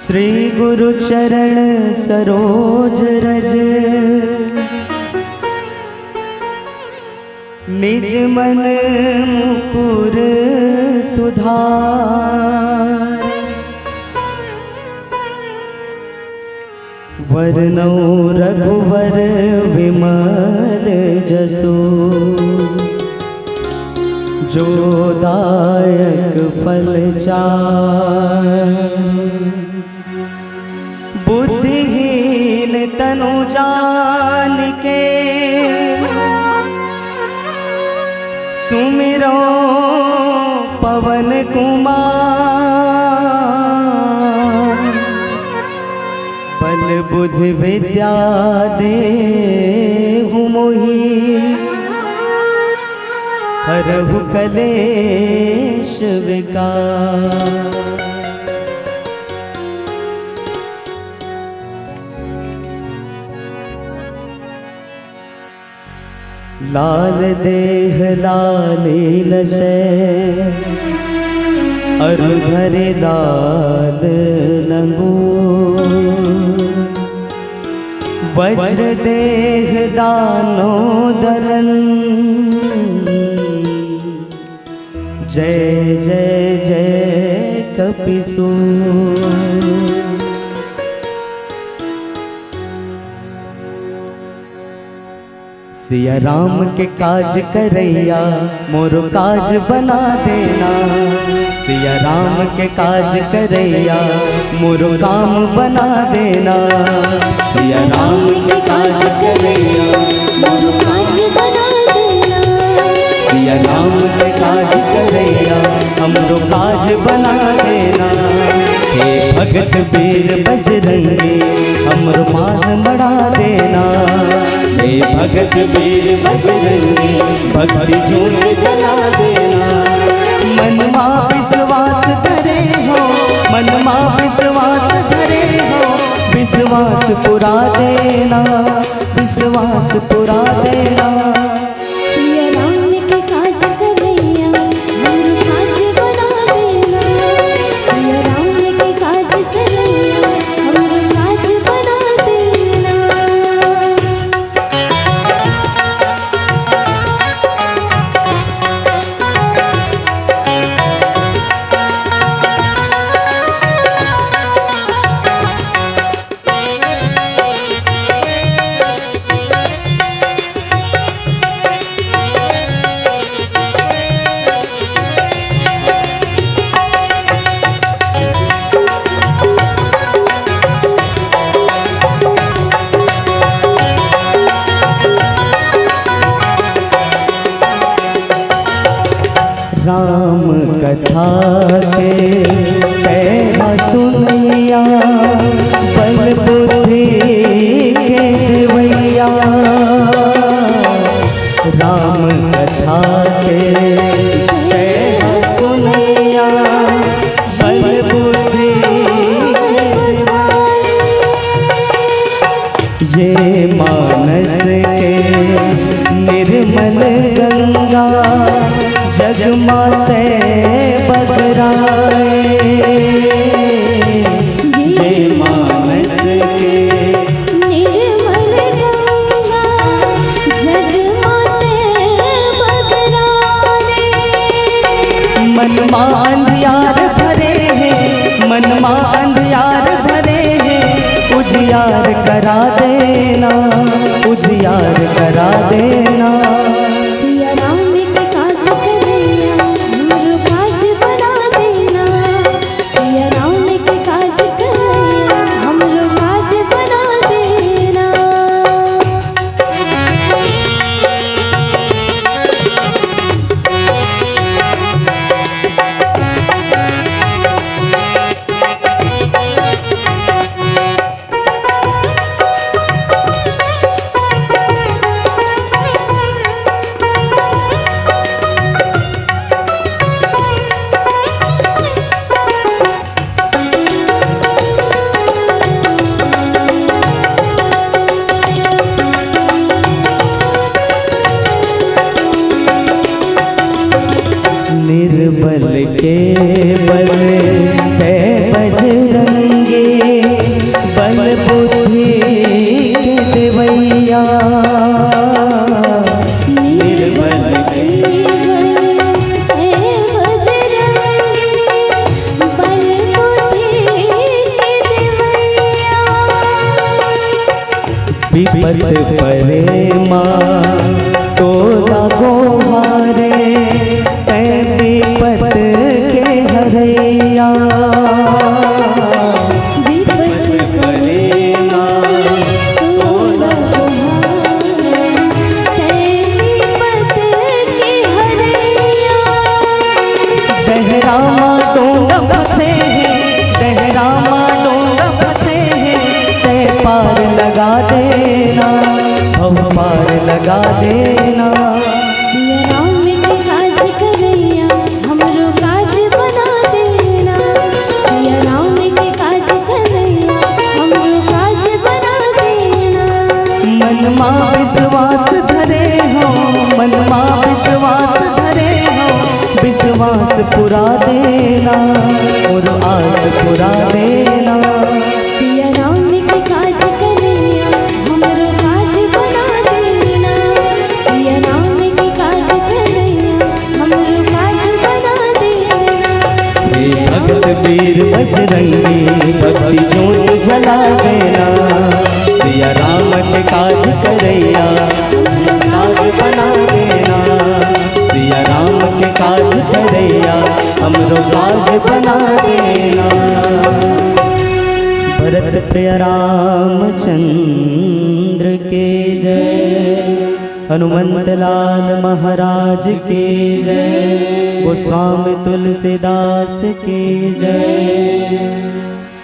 श्री गुरु चरण सरोज रज, निज मन मुकुर सुधार। वरनौ रघुवर विमल जसु, जो दायक फल चार। बुद्धिहीन तनु जानिके, सुमिरो पवन कुमार। बल बुद्धि विद्या देहु मोहि, हरहु कलेश विकार। लाल देह लालील से, अरु धरे लाल लंगूर। वज्र देह दानोदरन, जय जय जय कपिसूर। सिया राम के काज करैया, मोरो काज बना देना। सिया राम के काज करैया, मोरो काम बना देना। सिया राम के काज करैया, मोरो काज बना देना। सिया राम के काज करैया, हमरो काज बना देना। हे भगत वीर बजरंगी, हमरो मान बढ़ा देना। हे भगत वीर बजरंगी, भक्ति ज्योत जला देना। मन मां विश्वास धरे हो, मन मां विश्वास धरे हो। विश्वास पुरा देना, विश्वास पुरा देना। सिया राम के काज करैया, मोरो काज बना देना। सिया राम के काज करैया, मोरो काज बना देना। राम कथा के कहना सुनिया, बल बुद्धि के देवैया। राम कथा के कहना सुनिया, बल बुद्धि ये मानस के निर्मल गंगा, जगमाते बगराए। ये मानस के निर्मल गंगा, जगमाते बगराए। मन मां अंधियार भरे हैं, मन मां अंधियार भरे हैं। उजियार करा देना, उजियार करा देना। सिया राम के काज करैया, मोरो काज बना देना। सिया राम के काज करैया, हमरो काज बना देना। निर्बल के बल है बजरंगी, विपत परे माँ तो लागो हारे, तै विपत के हरैया। विपत परे माँ तो लागो हारे, तै विपत के हरैया। दहरामा डोंग फंसे हैं, दहरामा डोंग फंसे हैं, तै पार लगा देना, भव पार लगा देना। सिया राम के काज करैया हमरो काज बना देना। सिया राम के काज करैया हमरो काज बना देना। मन माँ विश्वास धरे हो, मन माँ विश्वास धरे हो, विश्वास पुरा देना और आस पुरा देना। सिया राम के काज करैया हमरो काज बना देना। सिया राम के काज करैया हमरो काज बना देना। हे भगत वीर बजरंगी, भक्ति ज्योत जला देना। सिया राम के काज करैया हमरो काज बना देना। सिया राम के काज करैया हमरो काज बना देना। भरत प्रिय रामचंद्र के जय, हनुमंत लाल महाराज के जय, गोस्वामी तुलसीदास के जय।